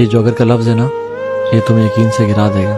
یہ جو اگر کا لفظ ہے نا یہ تمہیں یقین سے گرا دے گا.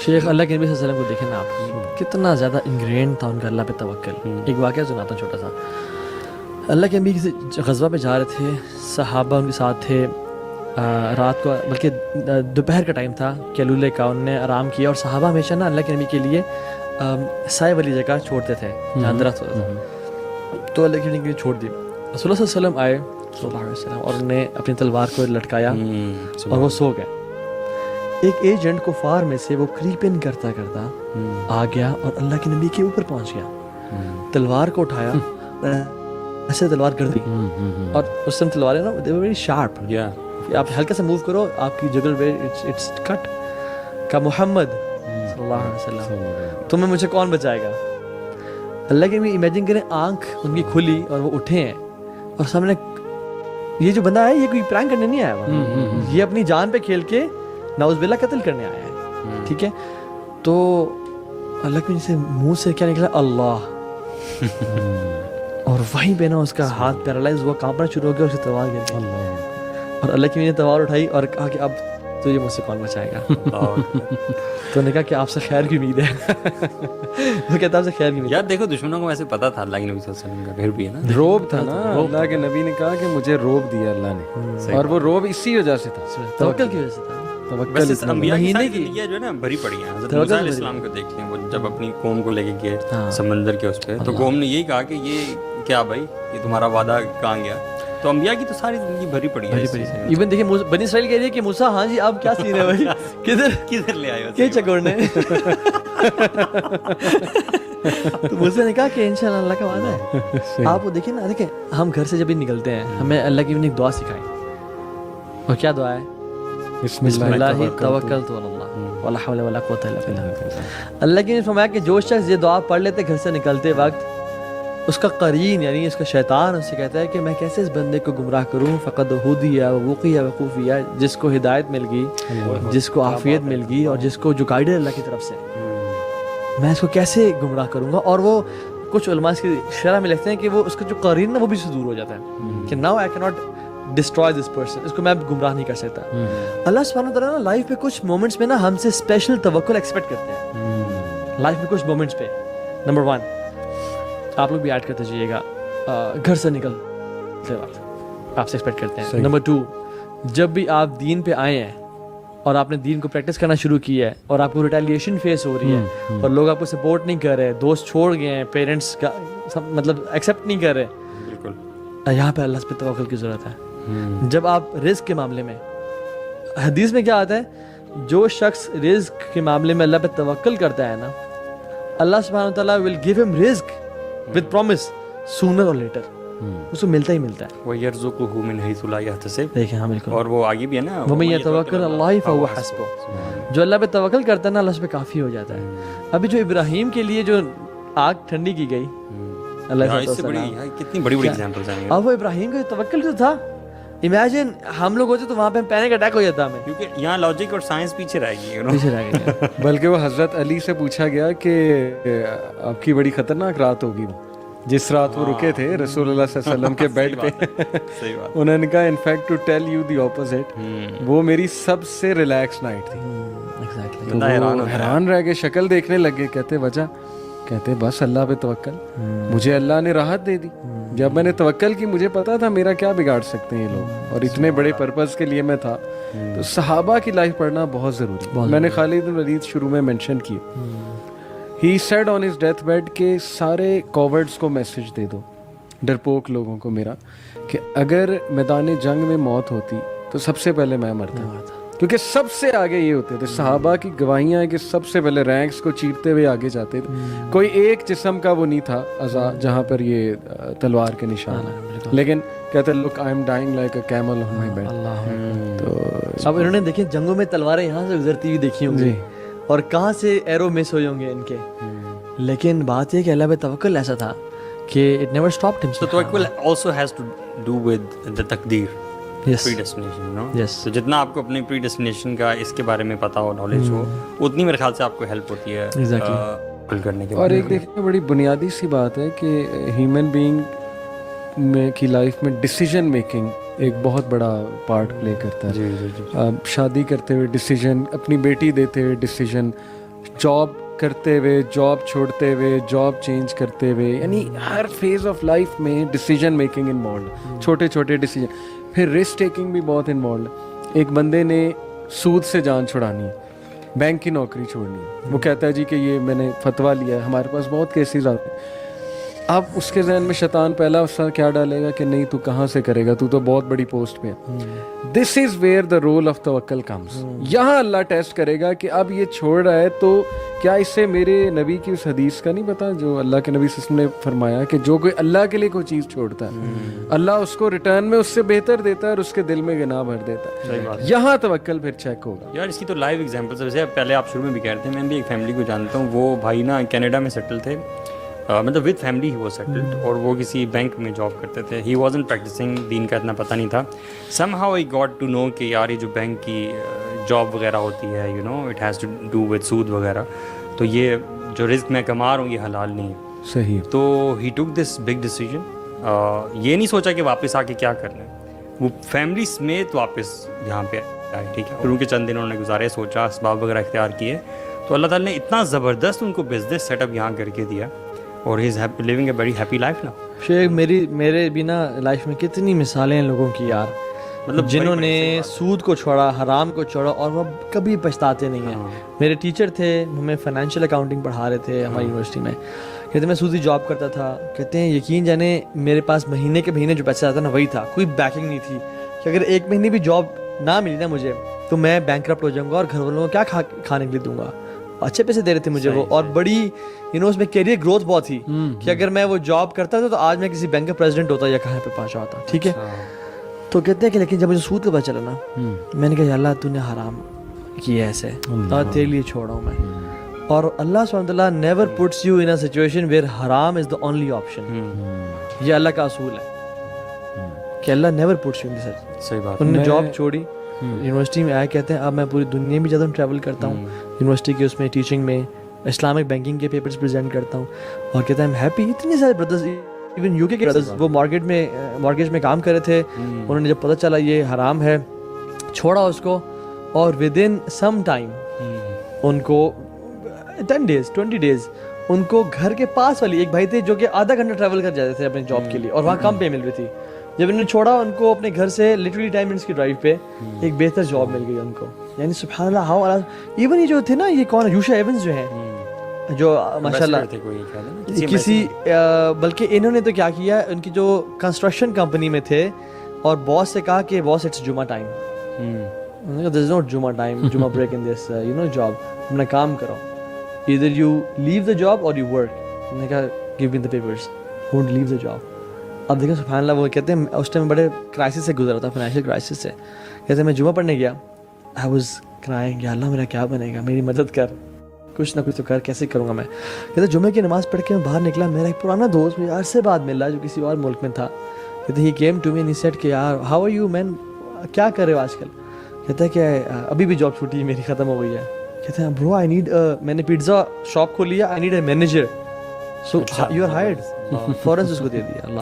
شیخ اللہ کے نبی صلی اللہ علیہ وسلم کو دیکھیں نا آپ کتنا زیادہ انگرین تھا ان کا اللہ پہ توکل. ایک واقعہ سناتا ہوں چھوٹا سا. اللہ کے نبی کسی غزوہ پہ جا رہے تھے, صحابہ ان کے ساتھ تھے. رات کو بلکہ دوپہر کا ٹائم تھا, کیلولے کا, انہوں نے آرام کیا. اور صحابہ ہمیشہ نا اللہ کے نبی کے لیے سائے والی جگہ چھوڑتے تھے جہاں درخت ہوتا تھا. تو اللہ کے نبی کے لیے چھوڑ دی. رسول اللہ صلی اللہ علیہ وسلم آئے صلی اللہ علیہ وسلم اور انہوں نے اپنی تلوار کو لٹکایا اور وہ سو گئے. ایک ایجنٹ کو فار میں سے وہ کریپ ان کرتا کرتا آ گیا اور اللہ کے نبی کے اوپر پہنچ گیا. تلوار کو اٹھایا, ایسے تلوار کر دی. اور اس ٹائم تلواریں نا دے ور ویری شارپ. آپ ہلکا سا موو کرو آپ کی جگل پہ اٹس کٹ. کا محمد صلی اللہ علیہ وسلم تمہیں مجھے کون بچائے گا؟ اللہ کے نبی امیجن کریں آنکھ ان کی کھلی اور وہ اٹھے ہیں اور سامنے یہ جو بندہ ہے یہ کوئی پرینک کرنے نہیں آیا, یہ اپنی جان پہ کھیل کے نعوذ باللہ قتل کرنے آیا ہے. ٹھیک ہے, تو اللہ کے سے منہ سے کیا نکلا؟ اللہ. اور وہیں پہ نا اس کا ہاتھ پیرالائز ہوا, کانپنا شروع ہو گیا, اس کی تلوار گر گئی. اور اللہ کی نے تلوار اٹھائی اور کہا کہ اب تو یہ مجھ سے کون بچائے گا؟ تو نے کہا کہ آپ سے خیر کی امید ہے. وہ کہتا آپ سے خیر کی امید. یار دیکھو دشمنوں کو ویسے پتا تھا اللہ کے نبی صلی اللہ علیہ وسلم کا, پھر بھی ہے نا روب تھا نا. اللہ کے نبی نے کہا کہ مجھے روب دیا اللہ نے, اور وہ روب اسی وجہ سے تھا, توکل کی وجہ سے تھا. ویسے انبیاء کی ساری زندگیاں جو ہے نا بھری پڑی ہیں. حضرت موسیٰ علیہ السلام کو دیکھ لیں, وہ جب اپنی قوم کو لے کے گئے سمندر کے اس پہ, تو قوم نے یہی کہا کہ یہ کیا بھائی, یہ تمہارا وعدہ کہاں گیا؟ تو انبیاء کی تو ساری زندگی بھری پڑی ہے. ایون دیکھیں بنی اسرائیل کہہ رہی ہے کہ موسیٰ ہاں جی آپ کیا سین ہے بھائی, کدھر لے آئے ہو کیا چکوڑنے. تو موسیٰ نے کہا کہ انشاءاللہ اللہ کا وعدہ ہے. آپ وہ دیکھیں نا, دیکھیں ہم گھر سے جب بھی نکلتے ہیں ہمیں اللہ کی ایک دعا سکھائی, اور کیا دعا ہے؟ بسم اللہ توکلت علی اللہ ولا حول ولا قوت الا باللہ. اللہ کی نے فرمایا کہ جو شخص یہ دعا پڑھ لیتے گھر سے نکلتے وقت, اس کا قرین یعنی اس کا شیطان اس سے کہتا ہے کہ میں کیسے اس بندے کو گمراہ کروں, فقد ہدی ووقی وقوفی, جس کو ہدایت مل گئی, جس کو عافیت مل گئی, اور جس کو جو گائیڈ ہے اللہ کی طرف سے, میں اس کو کیسے گمراہ کروں گا. اور وہ کچھ علماء اس کی شرح میں لکھتے ہیں کہ وہ اس کا جو قرین نا وہ بھی سے دور ہو جاتا ہے کہ ناؤ آئی کی ناٹ ڈسٹرائے دس پرسن, اس کو میں گمراہ نہیں کر سکتا. اللہ سبحانہ وتعالیٰ نا لائف پہ کچھ مومنٹس میں نا ہم سے اسپیشل توکل ایکسپیکٹ کرتے ہیں. لائف میں کچھ مومنٹس پہ نمبر 1 آپ لوگ بھی ایڈ کرتے جائیے گا, گھر سے نکلتے وقت آپ سے ایکسپیکٹ کرتے ہیں. نمبر 2 جب بھی آپ دین پہ آئے ہیں اور آپ نے دین کو پریکٹس کرنا شروع کیا ہے اور آپ کو ریٹیلیشن فیس ہو رہی ہے اور لوگ آپ کو سپورٹ نہیں کر رہے, دوست چھوڑ گئے ہیں, پیرنٹس کا سب مطلب ایکسیپٹ نہیں کر رہے, بالکل یہاں پہ اللہ پہ توکل کی ضرورت ہے. جب آپ رزق کے معاملے میں, حدیث میں کیا آتا ہے, جو شخص رزق کے معاملے میں اللہ پہ توکل کرتا ہے نا, اللہ سبحانہ وتعالیٰ will give him رزق with promise sooner or later, اس کو ملتا ہی ملتا ہے. وَيَرْزُقُهُ مِنْ حَيْثُ لَا يَحْتَسِبُ, دیکھیں ہاں بالکل. اور وہ آگے بھی ہے نا, وَمَن يَتَوَكَّلْ عَلَى اللَّهِ فَهُوَ حَسْبُهُ, جو اللہ پہ توکل کرتا ہے نا اللہ اس پہ کافی ہو جاتا ہے. ابھی جو ابراہیم کے لیے جو آگ ٹھنڈی کی گئی, اللہ سے بڑی کتنی بڑی بڑی ایگزامپلز ہیں. اب وہ ابراہیم کا توکل جو تھا, امیجن ہم لوگ ہوتے تو وہاں پہ پینک اٹیک ہو جاتا ہمیں, کیونکہ یہاں لاجک اور سائنس پیچھے رہ گئی, پیچھے رہ گئی. بلکہ وہ حضرت علی سے پوچھا گیا کہ آپ کی بڑی خطرناک رات ہوگی, جس رات وہ رکے تھے رسول اللہ صلی اللہ علیہ وسلم کے بیڈ پہ. انہوں نے کہا in fact to tell you the opposite, وہ میری سب سے ریلیکس نائٹ تھی. حیران رہ گئے, شکل دیکھنے لگے, کہتے وجہ, کہتے بس اللہ پہ توکل, مجھے اللہ نے راحت دے دی. جب میں نے توکل کی مجھے پتا تھا میرا کیا بگاڑ سکتے ہیں یہ لوگ, اور اتنے بڑے پرپز کے لیے میں تھا. تو صحابہ کی لائف پڑھنا بہت ضروری. میں نے خالد بن ولید شروع میں مینشن کی, he said on his death bed کہ سارے کوورڈز کو میسج دے دو, ڈرپوک لوگوں کو میرا, کہ اگر میدان جنگ میں موت ہوتی تو سب سے پہلے میں مرتا, کیونکہ سب سے آگے یہ ہوتے تھے. صحابہ کی گواہیاں ہیں کہ سب سے پہلے رینکس کو چیرتے ہوئے آگے جاتے تھے. کوئی ایک جسم کا وہ نہیں تھا اعضاء جہاں پر یہ تلوار کے نشان ہیں, لیکن کہتے look I am dying like a camel on my bed. تو اب انہوں نے دیکھیں جنگوں میں تلواریں یہاں سے گزرتی ہوئی دیکھی ہوں گی, اور کہاں سے ایرو مس ہوئے ہوں گے ان کے. لیکن بات یہ کہ اللہ پہ توکل ایسا تھا کہ اٹ نیور اسٹاپڈ ہم. So tawakkul also has to do with the taqdeer, predestination, you know. Yes. So جتنا آپ کو اپنی predestination کا اس کے بارے میں پتا ہو, نالج ہو, اتنی میرے خیال سے آپ کو ہیلپ ہوتی ہے فل کرنے کے. اور ایک دیکھیں بڑی بنیادی سی بات ہے کہ ہیومن بینگ میں کی لائف میں ڈیسیجن میکنگ ایک بہت بڑا پارٹ پلے کرتا ہے. جی جی جی. شادی کرتے ہوئے ڈیسیجن, اپنی بیٹی دیتے ہوئے ڈیسیجن, جاب کرتے ہوئے, جاب چھوڑتے ہوئے, جاب چینج کرتے ہوئے, یعنی ہر فیز آف لائف میں ڈیسیجن میکنگ انوالوڈ, چھوٹے چھوٹے ڈیسیجن. پھر رسک ٹیکنگ بھی بہت انوالوڈ ہے. ایک بندے نے سود سے جان چھڑانی ہے, بینک کی نوکری چھوڑنی ہے, وہ کہتا ہے جی کہ یہ میں نے فتویٰ لیا ہے, ہمارے پاس بہت کیسز آتے ہیں. اب اس کے ذہن میں شیطان پہلا اس کا کیا ڈالے گا کہ نہیں تو کہاں سے کرے گا, تو بہت بڑی پوسٹ پہ ہے. This is where the role of توکل کمز. یہاں اللہ ٹیسٹ کرے گا کہ اب یہ چھوڑ رہا ہے تو کیا اس سے میرے نبی کی اس حدیث کا نہیں پتا جو اللہ کے نبی صلی اللہ علیہ وسلم نے فرمایا کہ جو کوئی اللہ کے لیے کوئی چیز چھوڑتا ہے اللہ اس کو ریٹرن میں اس سے بہتر دیتا ہے اور اس کے دل میں گناہ بھر دیتا ہے. یہاں توکل پھر چیک ہوگا. یار اس کی تو لائیو ایگزامپلس ہے. جیسے پہلے آپ شروع میں بھی کہہ رہے تھے, میں بھی ایک فیملی کو جانتا ہوں, وہ بھائی نا کینیڈا میں سیٹل تھے, مطلب ود فیملی ہی وہ سیٹلڈ, اور وہ کسی بینک میں جاب کرتے تھے. ہی وازنٹ پریکٹسنگ, دین کا اتنا پتہ نہیں تھا. Somehow I got to know کہ یار یہ جو بینک کی جاب وغیرہ ہوتی ہے, you know it has to do with سود وغیرہ, تو یہ جو رزق میں کما رہا ہوں یہ حلال نہیں ہے. صحیح. تو ہی ٹک دس بگ ڈیسیجن. یہ نہیں سوچا کہ واپس آ کے کیا کرنا ہے, وہ فیملی سمیت واپس یہاں پہ آئے. ٹھیک ہے, شروع کے چند دن انہوں نے گزارے, سوچا, اسباب وغیرہ اختیار کیے, تو اللہ تعالیٰ نے اتنا زبردست ان کو بزنس سیٹ اپ یہاں کر کے دیا, اور he is living a very happy life نا. شیخ میرے بھی نا لائف میں کتنی مثالیں ہیں لوگوں کی یار, مطلب جنہوں نے سود کو چھوڑا, حرام کو چھوڑا, اور وہ کبھی پچھتاتے نہیں ہیں. میرے ٹیچر تھے, ہمیں فائنینشیل اکاؤنٹنگ پڑھا رہے تھے ہماری یونیورسٹی میں. کہتے میں سودی جاب کرتا تھا, کہتے ہیں یقین جانے میرے پاس مہینے کے مہینے جو پیسہ آتا نا وہی تھا, کوئی بیکنگ نہیں تھی کہ اگر ایک مہینے بھی جاب نہ ملی نا مجھے تو میں بینکرپٹ ہو جاؤں گا, اور گھر والوں کو کیا کھانے کے لیے دوں گا. اچھے پیسے دے رہے تھے مجھے وہ, اور بڑی اس میں کیریئر گروتھ بہت تھی کہ اگر میں وہ جاب کرتا تھا تو آج میں کسی بینک کا پریزیڈنٹ ہوتا یا کہاں پہ پہنچا ہوتا. ٹھیک ہے, تو کہتے ہیں کہ لیکن جب مجھے سود کا پتہ چلا نا, میں نے کہا یا اللہ تو نے حرام کیا ایسے, اور تیرے لیے چھوڑا ہوں میں. اور اللہ سبحانہ وتعالیٰ never puts you in a situation where حرام از دا اونلی آپشن. یہ اللہ کا اصول ہے کہ اللہ نیور پٹس یو ان دس. صحیح بات. انہوں نے جاب چھوڑی, یونیورسٹی میں آیا, کہتے ہیں اب میں پوری دنیا میں جاتا ہوں, ٹریول کرتا ہوں یونیورسٹی کے اس میں ٹیچنگ میں, اسلامک بینکنگ کے پیپرز پریزنٹ کرتا ہوں, اور کہتا ہے ہیپی. اتنے سارے بردرز, ایون یو کے بردرز, وہ مارکیٹ میں کام کر رے تھے, انہوں نے جب پتہ چلا یہ حرام ہے چھوڑا اس کو, اور ود ان سم ٹائم ان کو 10 days 20 days ان کو گھر کے پاس والی ایک بھائی تھے جو کہ آدھا گھنٹہ ٹریول کر جاتے تھے اپنے جاب کے لیے, اور وہاں کم پے مل رہی تھی. جب انہوں نے چھوڑا ان کو اپنے گھر سے لٹرلی 10 منٹس کی ڈرائیو پہ ایک بہتر جاب مل گئی ان کو. یعنی سبحان اللہ ہاؤ. ایون یہ جو تھے نا, یہ کون ہے, یوشا ایونز جو ہیں, جو ماشاء اللہ کسی بلکہ انہوں نے تو کیا کیا, ان کی جو کنسٹرکشن کمپنی میں تھے, اور باس سے کہا کہ باس اٹس جمعہ ٹائم, دیر از ناٹ جمعہ ٹائم, جمعہ بریک ان دس جاب, اپنا کام کرو, either you leave the job or you work. میں نے کہا give me the papers, won't leave the job. اب دیکھیں سبحان اللہ, وہ کہتے ہیں اس ٹائم بڑے کرائسس سے گزرا تھا, فائنینشیل کرائسس سے. کہتے ہیں میں جمعہ پڑھنے گیا, I was crying, یا اللہ میرا کیا بنے گا, میری مدد کر, کچھ نہ کچھ تو کر, کیسے کروں گا میں. کہتے ہیں جمعہ کی نماز پڑھ کے میں باہر نکلا, میرا ایک پرانا دوست مجھے عرصے بعد ملا جو کسی اور ملک میں تھا. کہتے ہیں he came to me and he said کہ یار how are you man, کیا کر رہے ہو آج کل. کہتا ہے کہ ابھی بھی جاب چھوٹی میری ختم ہو گئی ہے. کہتے ہیں برو آئی نیڈ, میں نے پیزا شاپ کھول لیا, I need a manager, so you are hired. فوراً سے اس کو دے دیا. اللہ